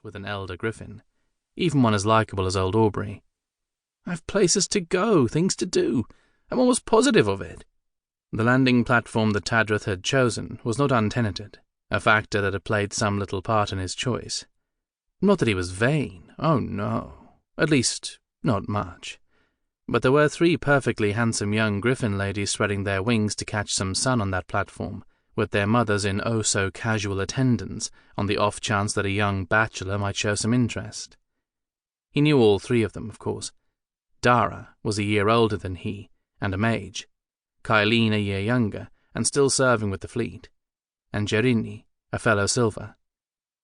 with an elder Gryphon, even one as likeable as old Aubrey. "I've places to go, things to do. I'm almost positive of it." The landing platform that Tadrith had chosen was not untenanted, a factor that had played some little part in his choice. Not that he was vain, oh no, at least not much. But there were 3 perfectly handsome young Gryphon ladies spreading their wings to catch some sun on that platform, with their mothers in oh-so-casual attendance on the off chance that a young bachelor might show some interest. He knew all 3 of them, of course. Dara was a year older than he, and a mage. Kylene a year younger, and still serving with the fleet. And Jerini, a fellow Silver.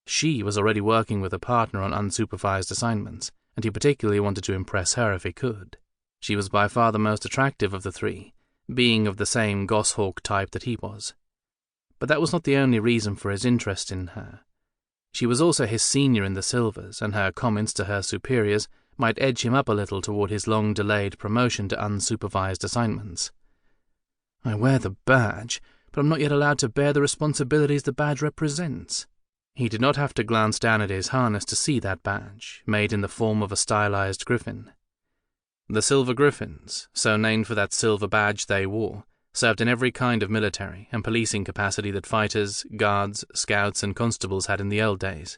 She was already working with a partner on unsupervised assignments, and he particularly wanted to impress her if he could. She was by far the most attractive of the 3, being of the same goshawk type that he was. But that was not the only reason for his interest in her. She was also his senior in the Silvers, and her comments to her superiors might edge him up a little toward his long-delayed promotion to unsupervised assignments. "I wear the badge, but I'm not yet allowed to bear the responsibilities the badge represents." He did not have to glance down at his harness to see that badge, made in the form of a stylized griffin. The Silver Gryphons, so named for that silver badge they wore, served in every kind of military and policing capacity that fighters, guards, scouts, and constables had in the old days.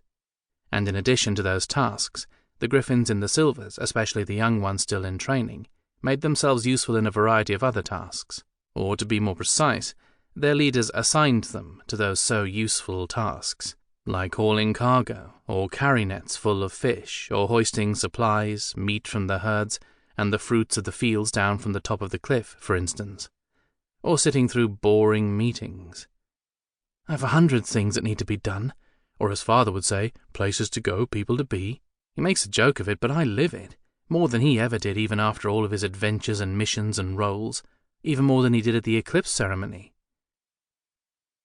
And in addition to those tasks, the Gryphons in the Silvers, especially the young ones still in training, made themselves useful in a variety of other tasks, or to be more precise, their leaders assigned them to those so useful tasks, like hauling cargo, or carry nets full of fish, or hoisting supplies, meat from the herds, and the fruits of the fields down from the top of the cliff, for instance, or sitting through boring meetings. "I've 100 things that need to be done," or as father would say, places to go, people to be. He makes a joke of it, but I live it, more than he ever did even after all of his adventures and missions and roles, even more than he did at the eclipse ceremony.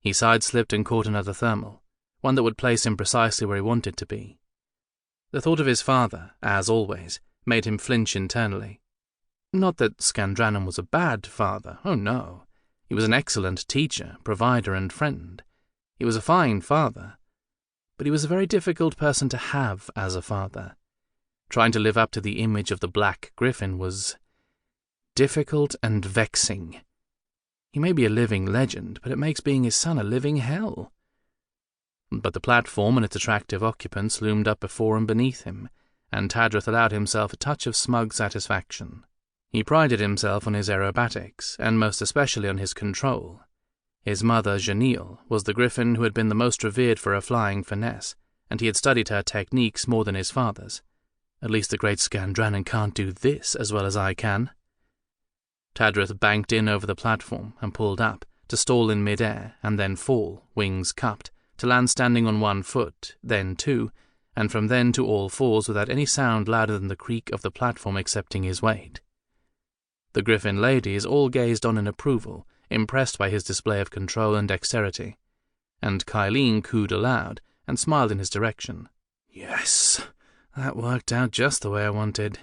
He side-slipped and caught another thermal, one that would place him precisely where he wanted to be. The thought of his father, as always, made him flinch internally. Not that Scandranum was a bad father, oh no. He was an excellent teacher, provider, and friend. He was a fine father. But he was a very difficult person to have as a father. Trying to live up to the image of the Black Gryphon was difficult and vexing. He may be a living legend, but it makes being his son a living hell. But the platform and its attractive occupants loomed up before and beneath him, and Tadrith allowed himself a touch of smug satisfaction. He prided himself on his aerobatics, and most especially on his control. His mother, Janelle, was the Gryphon who had been the most revered for her flying finesse, and he had studied her techniques more than his father's. "At least the great Scandranum can't do this as well as I can." Tadrith banked in over the platform and pulled up, to stall in mid-air and then fall, wings cupped, to land standing on 1 foot, then 2, and from then to all fours without any sound louder than the creak of the platform accepting his weight. The Gryphon ladies all gazed on in approval, impressed by his display of control and dexterity, and Kylene cooed aloud and smiled in his direction. "Yes, that worked out just the way I wanted."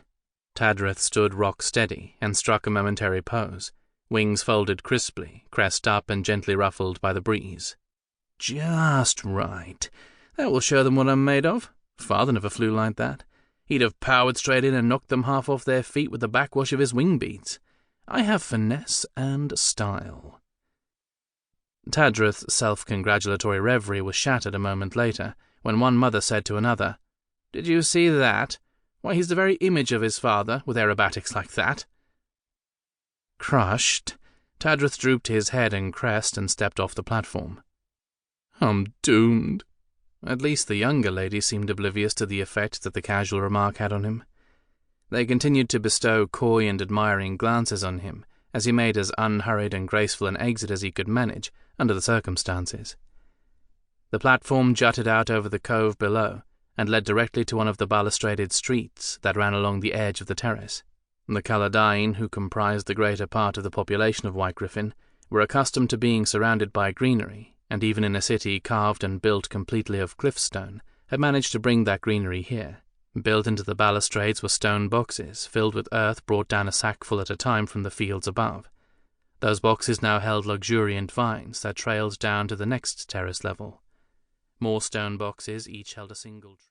Tadrith stood rock-steady and struck a momentary pose, wings folded crisply, crest up and gently ruffled by the breeze. "Just right. That will show them what I'm made of. Father never flew like that. He'd have powered straight in and knocked them half off their feet with the backwash of his wing beats. I have finesse and style." Tadrith's self-congratulatory reverie was shattered a moment later, when one mother said to another, "Did you see that? Why, he's the very image of his father, with aerobatics like that." Crushed, Tadrith drooped his head and crest and stepped off the platform. "I'm doomed." At least the younger lady seemed oblivious to the effect that the casual remark had on him. They continued to bestow coy and admiring glances on him as he made as unhurried and graceful an exit as he could manage under the circumstances. The platform jutted out over the cove below and led directly to one of the balustraded streets that ran along the edge of the terrace. The Caladain, who comprised the greater part of the population of White Gryphon, were accustomed to being surrounded by greenery, and even in a city carved and built completely of cliffstone, had managed to bring that greenery here. Built into the balustrades were stone boxes filled with earth brought down a sackful at a time from the fields above. Those boxes now held luxuriant vines that trailed down to the next terrace level. More stone boxes each held a single tree.